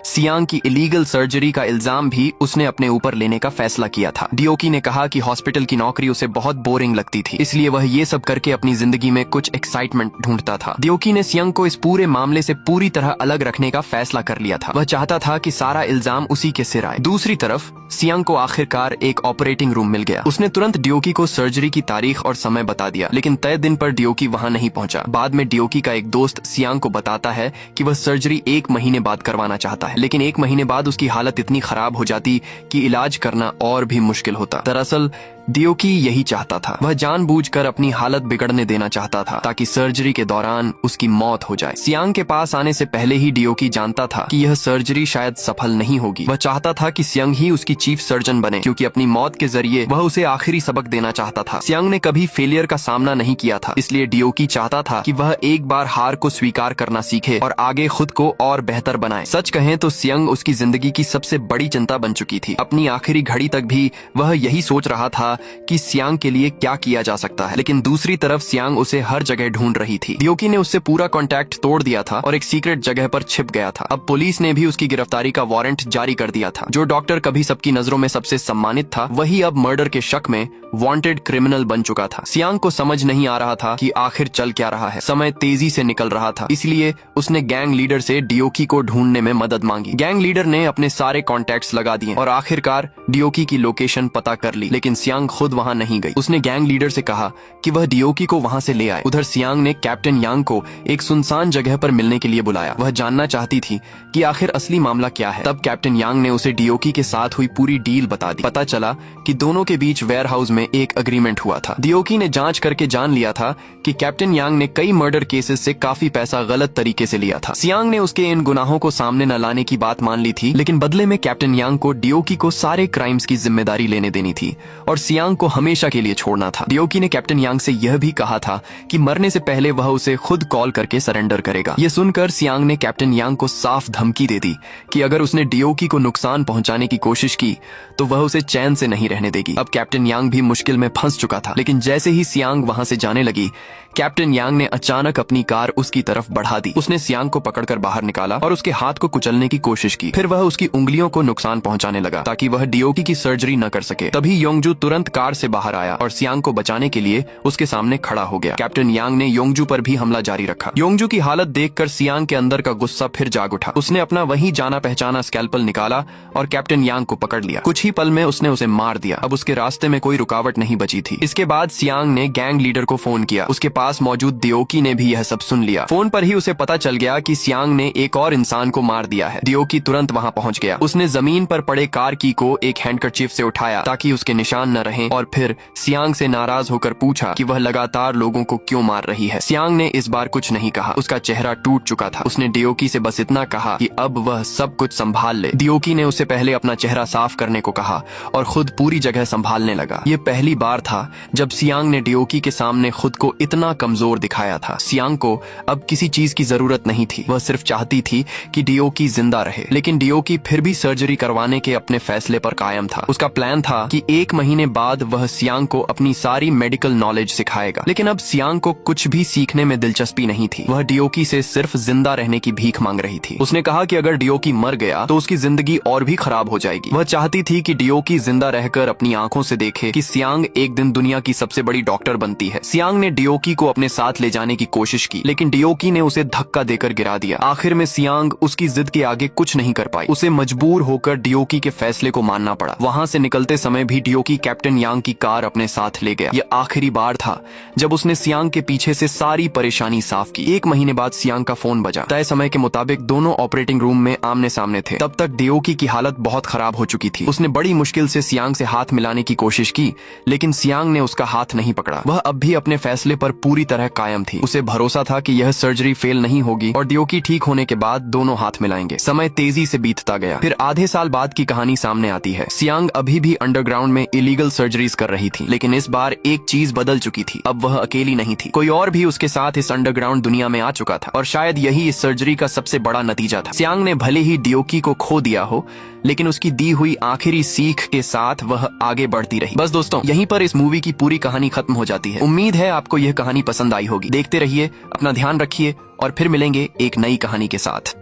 सियांग की इलीगल सर्जरी का इल्जाम भी उसने अपने ऊपर लेने का फैसला किया था। डियोकी ने कहा कि हॉस्पिटल की नौकरी उसे बहुत बोरिंग लगती थी, इसलिए वह ये सब करके अपनी जिंदगी में कुछ एक्साइटमेंट ढूंढता था। डियोकी ने सियांग को इस पूरे मामले से पूरी तरह अलग रखने का फैसला कर लिया था। वह चाहता था कि सारा इल्जाम उसी के सिर आए। दूसरी तरफ सियांग को आखिरकार एक ऑपरेटिंग रूम मिल गया। उसने तुरंत डियोकी को सर्जरी की तारीख और समय बता दिया, लेकिन तय दिन पर डियोकी वहां नहीं पहुंचा। बाद में डियोकी का एक दोस्त सियांग को बताता है कि वह सर्जरी 1 महीने बाद करवाना चाहता है, लेकिन 1 महीने बाद उसकी हालत इतनी खराब हो जाती कि इलाज करना और भी मुश्किल होता। दरअसल डियोकी यही चाहता था। वह जानबूझकर अपनी हालत बिगड़ने देना चाहता था ताकि सर्जरी के दौरान उसकी मौत हो जाए। सियांग के पास आने से पहले ही डियोकी जानता था कि यह सर्जरी शायद सफल नहीं होगी। वह चाहता था कि सियांग ही उसकी चीफ सर्जन बने, क्योंकि अपनी मौत के जरिए वह उसे आखिरी सबक देना चाहता था। सियांग ने कभी फेलियर का सामना नहीं किया था, इसलिए डियोकी चाहता था कि वह एक बार हार को स्वीकार करना सीखे और आगे खुद को और बेहतर बनाए। सच कहें तो सियांग उसकी जिंदगी की सबसे बड़ी चिंता बन चुकी थी। अपनी आखिरी घड़ी तक भी वह यही सोच रहा था कि सियांग के लिए क्या किया जा सकता है, लेकिन दूसरी तरफ सियांग उसे हर जगह ढूंढ रही थी। डियोकी ने उससे पूरा कांटेक्ट तोड़ दिया था और एक सीक्रेट जगह पर छिप गया था। अब पुलिस ने भी उसकी गिरफ्तारी का वारंट जारी कर दिया था। जो डॉक्टर कभी सबकी नजरों में सबसे सम्मानित था, वही अब मर्डर के शक में वांटेड क्रिमिनल बन चुका था। सियांग को समझ नहीं आ रहा था कि आखिर चल क्या रहा है। समय तेजी से निकल रहा था, इसलिए उसने गैंग लीडर से डियोकी को ढूंढने में मदद मांगी। गैंग लीडर ने अपने सारे कॉन्टैक्ट्स लगा दिए और आखिरकार डियोकी की लोकेशन पता कर ली, लेकिन सियांग खुद वहां नहीं गई। उसने गैंग लीडर से कहा कि वह डियोकी को वहां से ले आए। उधर सियांग ने कैप्टन यांग को एक सुनसान जगह पर मिलने के लिए बुलाया। वह जानना चाहती थी कि आखिर असली मामला क्या है। तब कैप्टन यांग ने उसे डियोकी के साथ हुई पूरी डील बता दी। पता चला कि दोनों के बीच वेयरहाउस में एक अग्रीमेंट हुआ था। डियोकी ने जांच करके जान लिया था कि कैप्टन यांग ने कई मर्डर केसेस से काफी पैसा गलत तरीके से लिया था। सियांग ने उसके इन गुनाहों को सामने न लाने की बात मान ली थी, लेकिन बदले में कैप्टन यांग को डियोकी को सारे क्राइम्स की जिम्मेदारी लेने देनी थी और सियांग को हमेशा के लिए छोड़ना था। डियोकी ने कैप्टन यांग से यह भी कहा था कि मरने से पहले वह उसे खुद कॉल करके सरेंडर करेगा। यह सुनकर सियांग ने कैप्टन यांग को साफ धमकी दे दी कि अगर उसने डियोकी को नुकसान पहुंचाने की कोशिश की तो वह उसे चैन से नहीं रहने देगी। अब कैप्टन यांग भी मुश्किल में फंस चुका था, लेकिन जैसे ही सियांग वहां से जाने लगी, कैप्टन यांग ने अचानक अपनी कार उसकी तरफ बढ़ा दी। उसने सियांग को पकड़कर बाहर निकाला और उसके हाथ को कुचलने की कोशिश की। फिर वह उसकी उंगलियों को नुकसान पहुंचाने लगा ताकि वह डियोकी की सर्जरी न कर सके। तभी योंगजू तुरंत कार से बाहर आया और सियांग को बचाने के लिए उसके सामने खड़ा हो गया। कैप्टन यांग ने योंगजू पर भी हमला जारी रखा। योंगजू की हालत देखकर सियांग के अंदर का गुस्सा फिर जाग उठा। उसने अपना वही जाना पहचाना स्कैल्पल निकाला और कैप्टन यांग को पकड़ लिया। कुछ ही पल में उसने उसे मार दिया। अब उसके रास्ते में कोई रुकावट नहीं बची थी। इसके बाद सियांग ने गैंग लीडर को फोन किया। उसके पास पास मौजूद दियोकी ने भी यह सब सुन लिया। फोन पर ही उसे पता चल गया कि सियांग ने एक और इंसान को मार दिया है। दियोकी तुरंत वहाँ पहुँच गया। उसने जमीन पर पड़े कार की को एक हैंडकरचीफ से उठाया ताकि उसके निशान न रहें, और फिर सियांग से नाराज होकर पूछा कि वह लगातार लोगों को क्यों मार रही है। सियांग ने इस बार कुछ नहीं कहा। उसका चेहरा टूट चुका था। उसने दियोकी से बस इतना कहा कि अब वह सब कुछ संभाल ले। दियोकी ने उसे पहले अपना चेहरा साफ करने को कहा और खुद पूरी जगह संभालने लगा। ये पहली बार था जब सियांग ने दियोकी के सामने खुद को इतना कमजोर दिखाया था। सियांग को अब किसी चीज की जरूरत नहीं थी। वह सिर्फ चाहती थी कि दियोकी जिंदा रहे। लेकिन दियोकी फिर भी सर्जरी करवाने के अपने फैसले पर कायम था। उसका प्लान था कि 1 महीने बाद वह सियांग को अपनी सारी मेडिकल नॉलेज सिखाएगा। लेकिन अब सियांग को कुछ भी सीखने में दिलचस्पी नहीं थी। वह दियोकी से सिर्फ जिंदा रहने की भीख मांग रही थी। उसने कहा कि अगर दियोकी मर गया तो उसकी जिंदगी और भी खराब हो जाएगी। वह चाहती थी कि दियोकी जिंदा रहकर अपनी आंखों से देखे कि सियांग एक दिन दुनिया की सबसे बड़ी डॉक्टर बनती है। सियांग ने दियोकी को अपने साथ ले जाने की कोशिश की, लेकिन दियोकी ने उसे धक्का देकर गिरा दिया। आखिर में सियांग उसकी जिद के आगे कुछ नहीं कर पाई। उसे मजबूर होकर दियोकी के फैसले को मानना पड़ा। वहां से निकलते समय भी दियोकी कैप्टन यांग की कार अपने साथ ले गया। यह आखिरी बार था जब उसने सियांग के पीछे से सारी परेशानी साफ की। 1 महीने बाद सियांग का फोन बजा। तय समय के मुताबिक दोनों ऑपरेटिंग रूम में आमने सामने थे। तब तक दियोकी की हालत बहुत खराब हो चुकी थी। उसने बड़ी मुश्किल से सियांग से हाथ मिलाने की कोशिश की, लेकिन सियांग ने उसका हाथ नहीं पकड़ा। वह अब भी अपने फैसले पर पूरी तरह कायम थी। उसे भरोसा था कि यह सर्जरी फेल नहीं होगी और दियोकी ठीक होने के बाद दोनों हाथ मिलाएंगे। समय तेजी से बीतता गया। फिर आधे साल बाद की कहानी सामने आती है। सियांग अभी भी अंडरग्राउंड में इलीगल सर्जरीज कर रही थी, लेकिन इस बार एक चीज बदल चुकी थी। अब वह अकेली नहीं थी। कोई और भी उसके साथ इस अंडरग्राउंड दुनिया में आ चुका था, और शायद यही इस सर्जरी का सबसे बड़ा नतीजा था। सियांग ने भले ही दियोकी को खो दिया हो, लेकिन उसकी दी हुई आखिरी सीख के साथ वह आगे बढ़ती रही। बस दोस्तों, यहीं पर इस मूवी की पूरी कहानी खत्म हो जाती है। उम्मीद है आपको यह कहानी पसंद आई होगी। देखते रहिए, अपना ध्यान रखिए और फिर मिलेंगे एक नई कहानी के साथ।